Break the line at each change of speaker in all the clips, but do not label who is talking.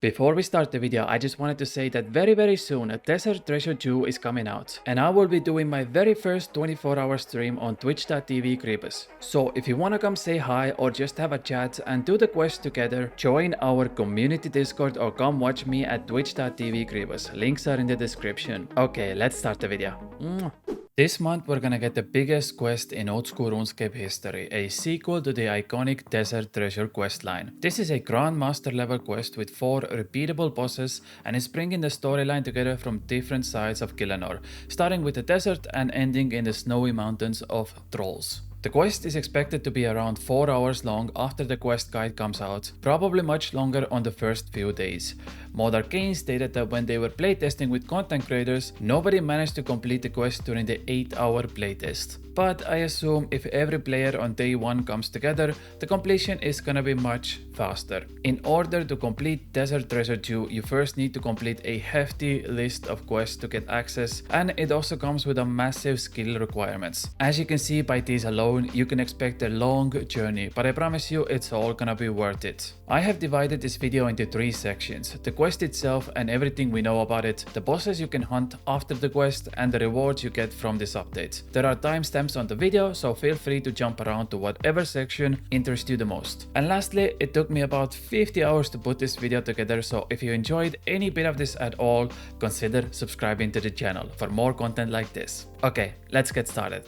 Before we start the video, I just wanted to say that very soon a Desert Treasure 2 is coming out, and I will be doing my very first 24-hour stream on twitch.tv Kriibus. So if you wanna come say hi or just have a chat and do the quest together, join our community Discord or come watch me at twitch.tv Kriibus. Links are in the description. Okay, let's start the video. This month we're gonna get the biggest quest in old school RuneScape history, a sequel to the iconic Desert Treasure questline. This is a Grandmaster level quest with 4 repeatable bosses and is bringing the storyline together from different sides of Gielinor, starting with the desert and ending in the snowy mountains of Trolls. The quest is expected to be around 4 hours long after the quest guide comes out, probably much longer on the first few days. Mod Arcane stated that when they were playtesting with content creators, nobody managed to complete the quest during the 8-hour playtest. But I assume if every player on day 1 comes together, the completion is gonna be much faster. In order to complete Desert Treasure 2, you first need to complete a hefty list of quests to get access, and it also comes with a massive skill requirements. As you can see by these alone, you can expect a long journey, but I promise you it's all gonna be worth it. I have divided this video into 3 sections: the quest itself and everything we know about it, the bosses you can hunt after the quest, and the rewards you get from this update. There are timestamps on the video, so feel free to jump around to whatever section interests you the most. And lastly, it took me about 50 hours to put this video together, so if you enjoyed any bit of this at all, consider subscribing to the channel for more content like this. Okay, let's get started.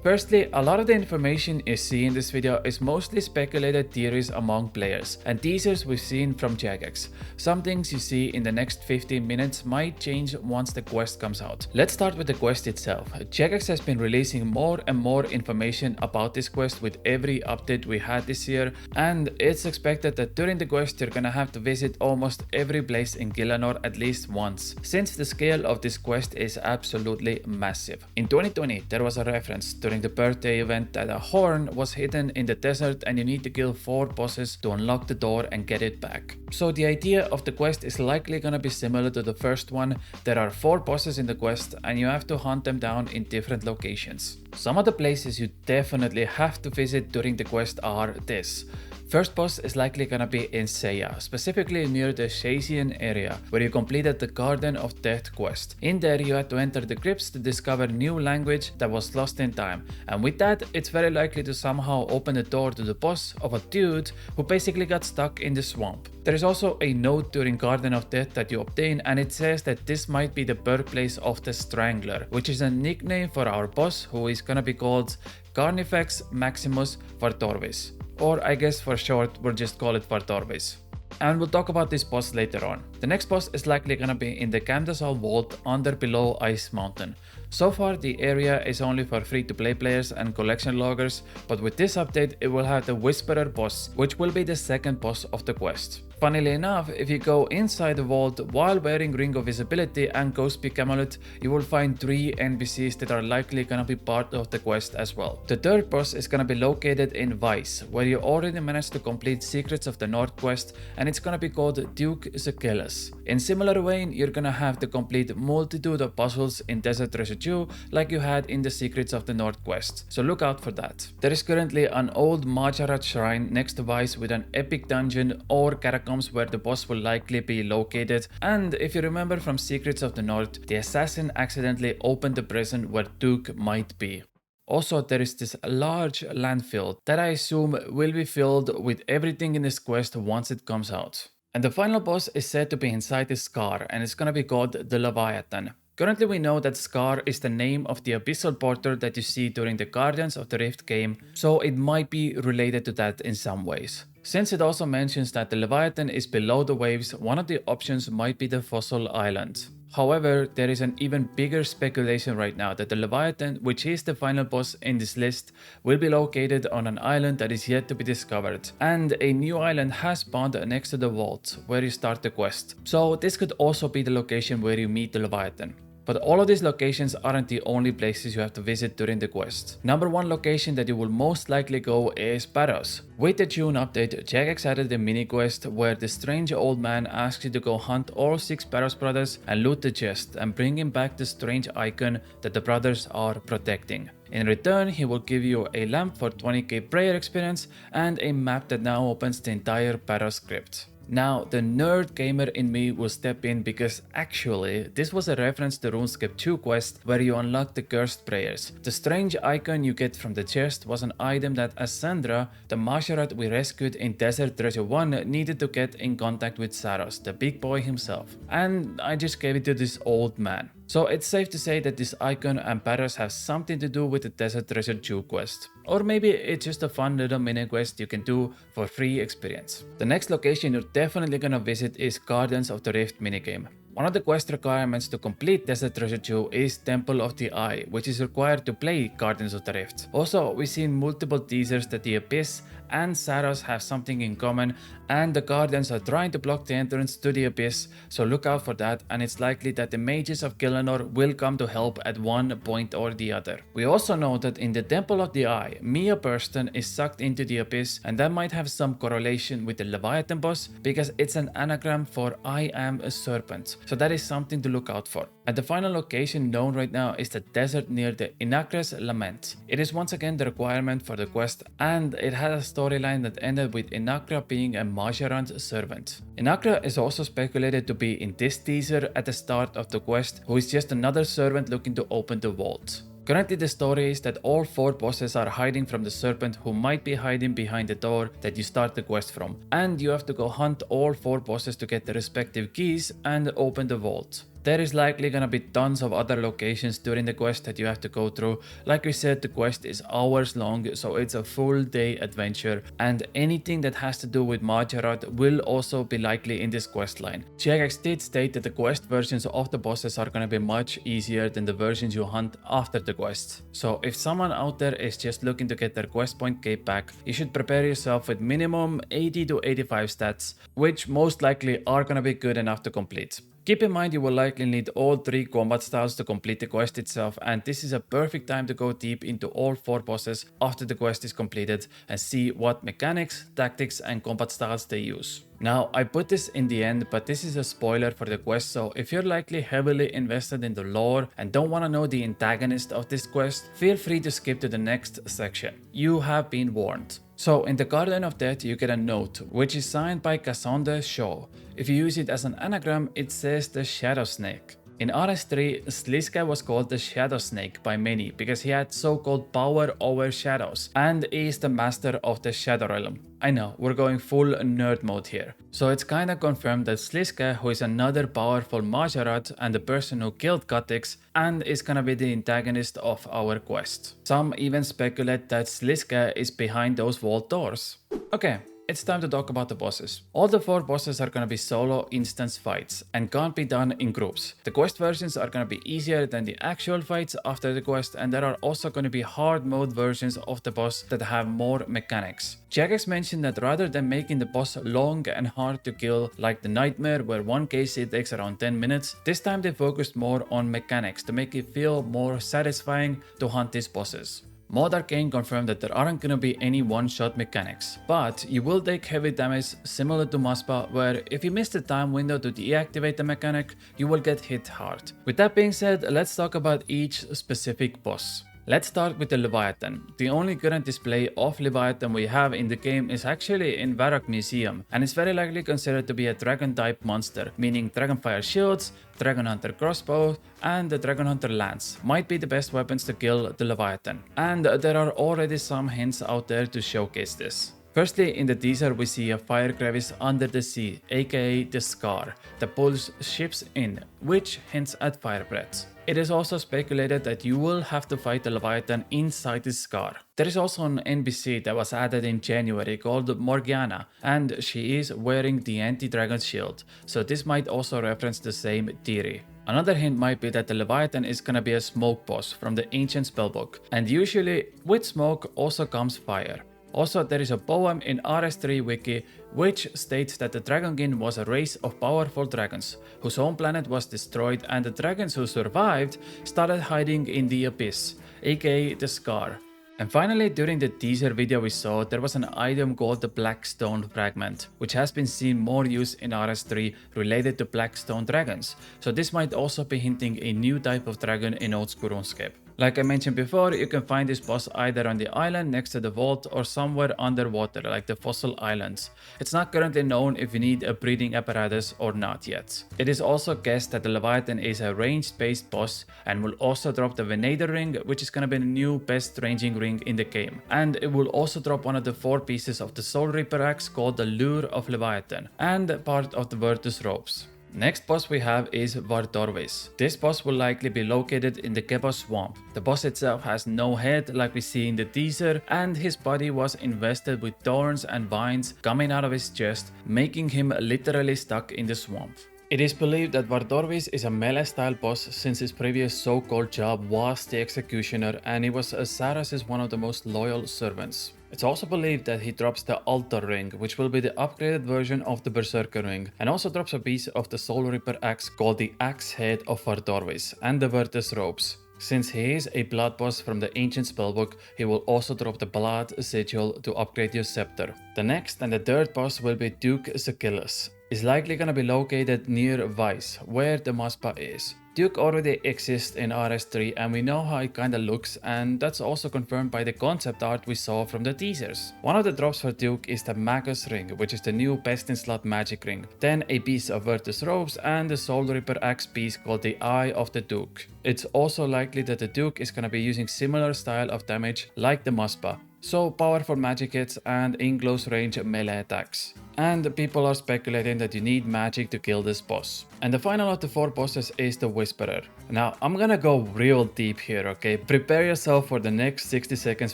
Firstly, a lot of the information you see in this video is mostly speculated theories among players and teasers we've seen from Jagex. Some things you see in the next 15 minutes might change once the quest comes out. Let's start with the quest itself. Jagex has been releasing more and more information about this quest with every update we had this year, and it's expected that during the quest you're gonna have to visit almost every place in Gielinor at least once, since the scale of this quest is absolutely massive. In 2020, there was a reference during the birthday event that a horn was hidden in the desert and you need to kill 4 bosses to unlock the door and get it back. So the idea of the quest is likely gonna be similar to the first one. There are 4 bosses in the quest and you have to hunt them down in different locations. Some of the places you definitely have to visit during the quest are this. First boss is likely gonna be in Seiya, specifically near the Shazian area, where you completed the Garden of Death quest. In there you had to enter the crypts to discover new language that was lost in time, and with that it's very likely to somehow open the door to the boss of a dude who basically got stuck in the swamp. There is also a note during Garden of Death that you obtain, and it says that this might be the birthplace of the Strangler, which is a nickname for our boss, who is gonna be called Carnifex Maximus Vartorvis. Or I guess for short, we'll just call it Vartorvis. And we'll talk about this boss later on. The next boss is likely gonna be in the Camdasal Vault under below Ice Mountain. So far the area is only for free-to-play players and collection loggers, but with this update it will have the Whisperer boss, which will be the second boss of the quest. Funnily enough, if you go inside the vault while wearing Ring of Visibility and Ghost Peak Amulet, you will find 3 NPCs that are likely gonna be part of the quest as well. The third boss is gonna be located in Vice, where you already managed to complete Secrets of the North quest, and it's gonna be called Duke Zekilus. In similar vein, you're gonna have to complete multitude of puzzles in Desert Treasure 2 like you had in the Secrets of the North quest, so look out for that. There is currently an old Majorat shrine next to Vice with an epic dungeon or catacombs where the boss will likely be located, and if you remember from Secrets of the North, the assassin accidentally opened the prison where Duke might be. Also, there is this large landfill that I assume will be filled with everything in this quest once it comes out. And the final boss is said to be inside the Scar, and it's gonna be called the Leviathan. Currently we know that Scar is the name of the abyssal porter that you see during the Guardians of the Rift game, so it might be related to that in some ways. Since it also mentions that the Leviathan is below the waves, one of the options might be the Fossil Island. However, there is an even bigger speculation right now that the Leviathan, which is the final boss in this list, will be located on an island that is yet to be discovered, and a new island has spawned next to the vault where you start the quest. So this could also be the location where you meet the Leviathan. But all of these locations aren't the only places you have to visit during the quest. Number 1 location that you will most likely go is Paros. With the June update, Jagex added a mini quest where the strange old man asks you to go hunt all 6 Paros brothers and loot the chest and bring him back the strange icon that the brothers are protecting. In return, he will give you a lamp for 20k prayer experience and a map that now opens the entire Paros script. Now, the nerd gamer in me will step in because actually, this was a reference to RuneScape 2 quest where you unlock the cursed prayers. The strange icon you get from the chest was an item that Ascendra, the Masharat we rescued in Desert Treasure 1, needed to get in contact with Saros, the big boy himself. And I just gave it to this old man. So it's safe to say that this icon and Paros have something to do with the Desert Treasure 2 quest. Or maybe it's just a fun little mini quest you can do for free experience. The next location you're definitely gonna visit is Guardians of the Rift minigame. One of the quest requirements to complete Desert Treasure 2 is Temple of the Eye, which is required to play Guardians of the Rift. Also, we've seen multiple teasers that the Abyss and Saros have something in common, and the Guardians are trying to block the entrance to the Abyss, so look out for that, and it's likely that the mages of Gielinor will come to help at one point or the other. We also know that in the Temple of the Eye, Mia Burston is sucked into the Abyss, and that might have some correlation with the Leviathan boss, because it's an anagram for I am a serpent, so that is something to look out for. And the final location known right now is the desert near the Inacra's Lament. It is once again the requirement for the quest, and it had a storyline that ended with Inacra being a Majarant servant. Inacra is also speculated to be in this teaser at the start of the quest, who is just another servant looking to open the vault. Currently the story is that all 4 bosses are hiding from the serpent, who might be hiding behind the door that you start the quest from, and you have to go hunt all 4 bosses to get the respective keys and open the vault. There is likely gonna be tons of other locations during the quest that you have to go through. Like we said, the quest is hours long, so it's a full day adventure, and anything that has to do with Majorat will also be likely in this quest line. Jagex did state that the quest versions of the bosses are gonna be much easier than the versions you hunt after the quest. So if someone out there is just looking to get their quest point cape back, you should prepare yourself with minimum 80 to 85 stats, which most likely are gonna be good enough to complete. Keep in mind you will likely need all 3 combat styles to complete the quest itself, and this is a perfect time to go deep into all 4 bosses after the quest is completed and see what mechanics, tactics and combat styles they use. Now, I put this in the end, but this is a spoiler for the quest, so if you're likely heavily invested in the lore and don't want to know the antagonist of this quest, feel free to skip to the next section. You have been warned. So in the Garden of Death you get a note, which is signed by Cassandra Shaw. If you use it as an anagram, it says the Shadow Snake. In RS3, Sliska was called the Shadow Snake by many because he had so-called power over shadows and is the master of the Shadow Realm. I know, we're going full nerd mode here. So it's kinda confirmed that Sliska, who is another powerful Majorat and the person who killed Kha'Zix, and is gonna be the antagonist of our quest. Some even speculate that Sliska is behind those vault doors. Okay. It's time to talk about the bosses. All the 4 bosses are gonna be solo instance fights and can't be done in groups. The quest versions are gonna be easier than the actual fights after the quest, and there are also gonna be hard mode versions of the boss that have more mechanics. Jagex mentioned that rather than making the boss long and hard to kill like the Nightmare where 1 KC takes around 10 minutes, this time they focused more on mechanics to make it feel more satisfying to hunt these bosses. Mod Arcane confirmed that there aren't gonna be any one-shot mechanics, but you will take heavy damage similar to Maspa, where if you miss the time window to deactivate the mechanic, you will get hit hard. With that being said, let's talk about each specific boss. Let's start with the Leviathan. The only current display of Leviathan we have in the game is actually in Varrock Museum, and it's very likely considered to be a dragon type monster, meaning Dragonfire shields, Dragon Hunter crossbow, and the Dragon Hunter lance might be the best weapons to kill the Leviathan. And there are already some hints out there to showcase this. Firstly, in the teaser we see a fire crevice under the sea, aka the Scar, that pulls ships in, which hints at fire breaths. It is also speculated that you will have to fight the Leviathan inside the Scar. There is also an NPC that was added in January called Morgana, and she is wearing the anti-dragon shield, so this might also reference the same theory. Another hint might be that the Leviathan is gonna be a smoke boss from the ancient spellbook, and usually with smoke also comes fire. Also, there is a poem in RS3 wiki which states that the Dragonkin was a race of powerful dragons whose home planet was destroyed, and the dragons who survived started hiding in the abyss, aka the Scar. And finally, during the teaser video we saw, there was an item called the Blackstone Fragment, which has been seen more use in RS3 related to Blackstone dragons, so this might also be hinting a new type of dragon in old school RuneScape. Like I mentioned before, you can find this boss either on the island next to the vault or somewhere underwater like the fossil islands. It's not currently known if you need a breathing apparatus or not yet. It is also guessed that the Leviathan is a ranged based boss and will also drop the Venator ring, which is gonna be the new best ranging ring in the game. And it will also drop one of the 4 pieces of the Soul Reaper axe called the Lure of Leviathan and part of the Virtus ropes. Next boss we have is Vardorvis. This boss will likely be located in the Keba swamp. The boss itself has no head like we see in the teaser, and his body was invested with thorns and vines coming out of his chest, making him literally stuck in the swamp. It is believed that Vardorvis is a melee style boss since his previous so-called job was the executioner and he was Saras's one of the most loyal servants. It's also believed that he drops the Altar ring, which will be the upgraded version of the Berserker ring, and also drops a piece of the Soul Reaper axe called the Axe Head of Vardorvis and the Virtus ropes. Since he is a blood boss from the ancient spellbook, he will also drop the Blood Sigil to upgrade your scepter. The next and the third boss will be Duke Sakilus. Is likely gonna be located near Vice, where the Maspa is. Duke already exists in RS3 and we know how it kinda looks, and that's also confirmed by the concept art we saw from the teasers. One of the drops for Duke is the Magus ring, which is the new best in slot magic ring. Then a piece of Virtus robes and the Soul Reaper axe piece called the Eye of the Duke. It's also likely that the Duke is gonna be using similar style of damage like the Maspa. So powerful magic hits and in close range melee attacks. And people are speculating that you need magic to kill this boss. And the final of the 4 bosses is the Whisperer. Now I'm gonna go real deep here, okay? Prepare yourself for the next 60 seconds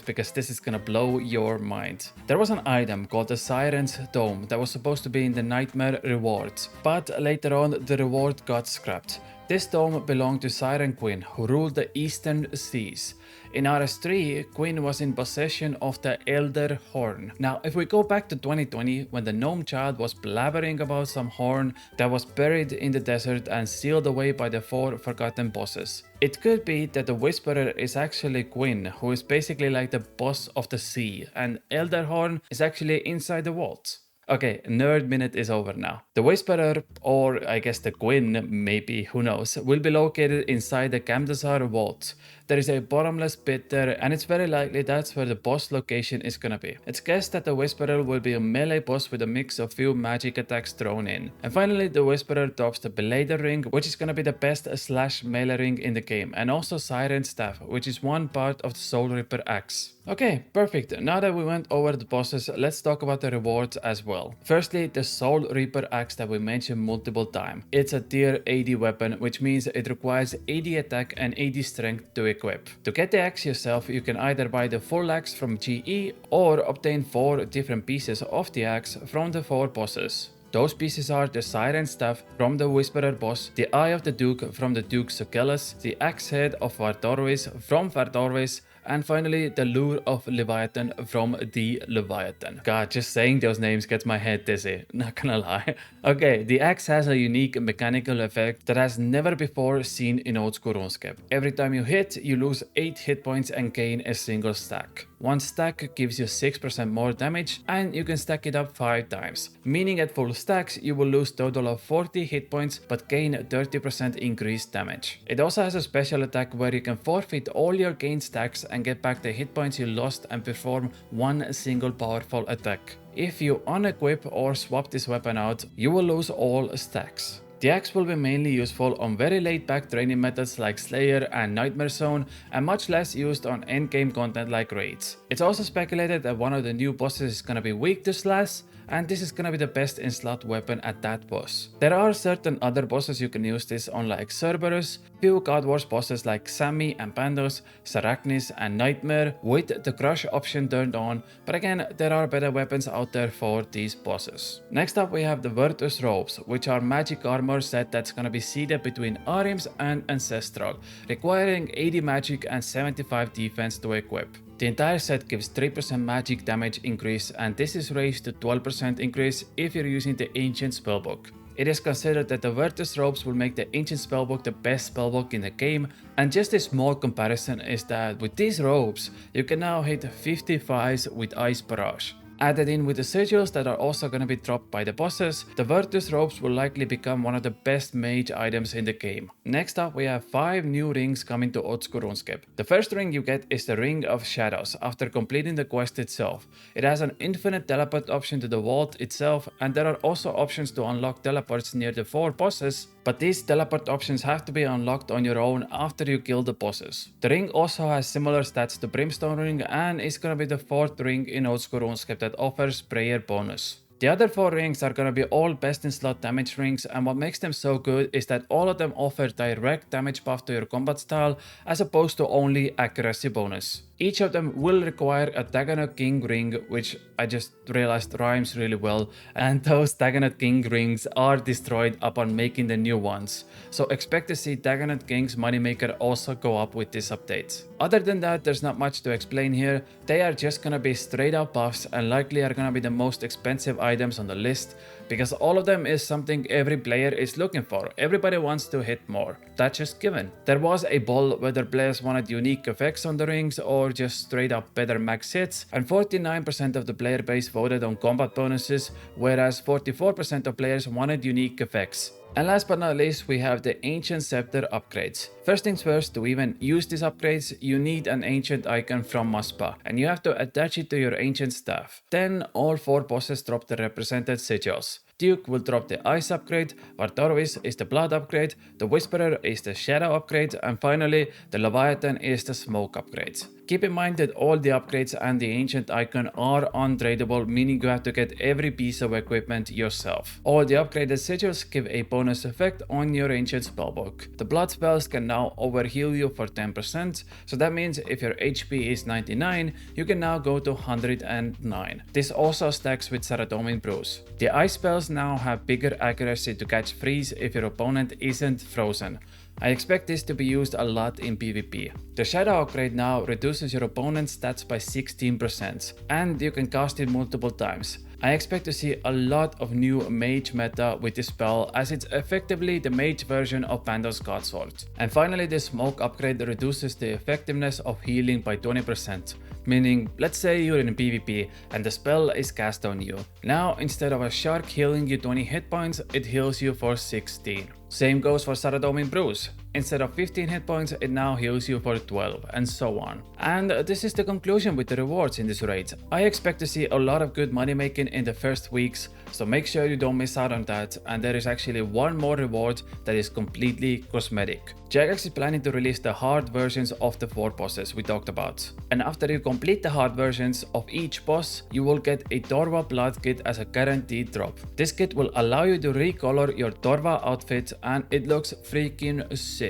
because this is gonna blow your mind. There was an item called the Siren's Dome that was supposed to be in the Nightmare rewards, but later on the reward got scrapped. This dome belonged to Siren Queen, who ruled the Eastern Seas. In RS3, Queen was in possession of the Elder Horn. Now, if we go back to 2020, when the gnome child was blabbering about some horn that was buried in the desert and sealed away by the 4 forgotten bosses. It could be that the Whisperer is actually Queen, who is basically like the boss of the sea, and Elder Horn is actually inside the vault. Okay, nerd minute is over now. The Whisperer, or I guess the Queen, maybe, who knows, will be located inside the Kamdasar vault. There is a bottomless pit there, and it's very likely that's where the boss location is gonna be. It's guessed that the Whisperer will be a melee boss with a mix of few magic attacks thrown in. And finally, the Whisperer drops the Belader ring, which is gonna be the best slash melee ring in the game, and also Siren Staff, which is one part of the Soul Reaper axe. Okay, perfect. Now that we went over the bosses, let's talk about the rewards as well. Firstly, the Soul Reaper axe that we mentioned multiple times. It's a tier 80 weapon, which means it requires 80 attack and 80 strength to equip. To get the axe yourself, you can either buy the full axe from GE or obtain 4 different pieces of the axe from the 4 bosses. Those pieces are the Siren Staff from the Whisperer boss, the Eye of the Duke from the Duke Sakilus, the Axe Head of Vardorvis from Vardorvis, and finally the Lure of Leviathan from the Leviathan. God, just saying those names gets my head dizzy, not gonna lie. Okay, the axe has a unique mechanical effect that has never before seen in old school RuneScape. Every time you hit, you lose 8 hit points and gain a single stack. One stack gives you 6% more damage, and you can stack it up 5 times. Meaning at full stacks, you will lose total of 40 hit points but gain 30% increased damage. It also has a special attack where you can forfeit all your gained stacks and get back the hit points you lost and perform one single powerful attack. If you unequip or swap this weapon out, you will lose all stacks. The axe will be mainly useful on very laid back training methods like Slayer and Nightmare Zone, and much less used on endgame content like raids. It's also speculated that one of the new bosses is gonna be weak to slash, and this is gonna be the best in slot weapon at that boss. There are certain other bosses you can use this on like Cerberus, few God Wars bosses like Sammy and Pandos, Sarachnis and Nightmare with the crush option turned on, but again there are better weapons out there for these bosses. Next up we have the Virtus robes, which are magic armor set that's gonna be seated between Arims and Ancestral, requiring 80 magic and 75 defense to equip. The entire set gives 3% magic damage increase, and this is raised to 12% increase if you're using the Ancient Spellbook. It is considered that the Virtus robes will make the Ancient Spellbook the best spellbook in the game, and just a small comparison is that with these robes, you can now hit 50 5s with Ice Barrage. Added in with the sigils that are also going to be dropped by the bosses, the Virtus robes will likely become one of the best mage items in the game. Next up, we have 5 new rings coming to Old School RuneScape. The first ring you get is the Ring of Shadows after completing the quest itself. It has an infinite teleport option to the vault itself, and there are also options to unlock teleports near the 4 bosses, but these teleport options have to be unlocked on your own after you kill the bosses. The ring also has similar stats to Brimstone Ring and is gonna be the 4th ring in Old School RuneScape that offers prayer bonus. The other 4 rings are gonna be all best in slot damage rings, and what makes them so good is that all of them offer direct damage buff to your combat style as opposed to only accuracy bonus. Each of them will require a Dagonot King ring, which I just realized rhymes really well, and those Dagonot King rings are destroyed upon making the new ones. So expect to see Dagonot King's moneymaker also go up with this update. Other than that, there's not much to explain here. They are just gonna be straight up buffs and likely are gonna be the most expensive items on the list, because all of them is something every player is looking for. Everybody wants to hit more. That's just given. There was a poll whether players wanted unique effects on the rings or just straight up better max hits, and 49% of the player base voted on combat bonuses, whereas 44% of players wanted unique effects. And last but not least, we have the Ancient Scepter upgrades. First things first, to even use these upgrades, you need an Ancient icon from Maspa, and you have to attach it to your Ancient staff. Then all 4 bosses drop the represented sigils. Duke will drop the Ice upgrade, Vartorvis is the Blood upgrade, the Whisperer is the Shadow upgrade, and finally the Leviathan is the Smoke upgrade. Keep in mind that all the upgrades and the Ancient icon are untradeable, meaning you have to get every piece of equipment yourself. All the upgraded sigils give a bonus effect on your Ancient spellbook. The Blood spells can now overheal you for 10%, so that means if your HP is 99, you can now go to 109. This also stacks with Saradomin Bruise. The Ice spells now have bigger accuracy to catch freeze if your opponent isn't frozen. I expect this to be used a lot in PvP. The Shadow upgrade now reduces your opponent's stats by 16%, and you can cast it multiple times. I expect to see a lot of new mage meta with this spell, as it's effectively the mage version of Pando's Godsword. And finally, the Smoke upgrade reduces the effectiveness of healing by 20%. Meaning, let's say you're in PvP and the spell is cast on you. Now, instead of a shark healing you 20 hit points, it heals you for 16. Same goes for Saradomin Bruise. Instead of 15 hit points, it now heals you for 12, and so on. And this is the conclusion with the rewards in this raid. I expect to see a lot of good money making in the first weeks, so make sure you don't miss out on that. And there is actually one more reward that is completely cosmetic. Jagex is planning to release the hard versions of the 4 bosses we talked about. And after you complete the hard versions of each boss, you will get a Torva Blood kit as a guaranteed drop. This kit will allow you to recolor your Torva outfit, and it looks freaking sick.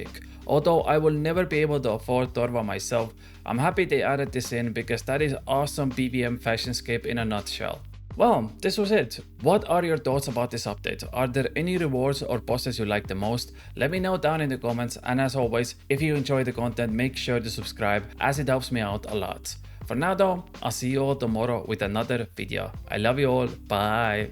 Although I will never be able to afford Torva myself, I'm happy they added this in because that is awesome PVM fashionscape in a nutshell. Well, this was it. What are your thoughts about this update? Are there any rewards or bosses you like the most? Let me know down in the comments, and as always, if you enjoy the content, make sure to subscribe as it helps me out a lot. For now though, I'll see you all tomorrow with another video. I love you all. Bye.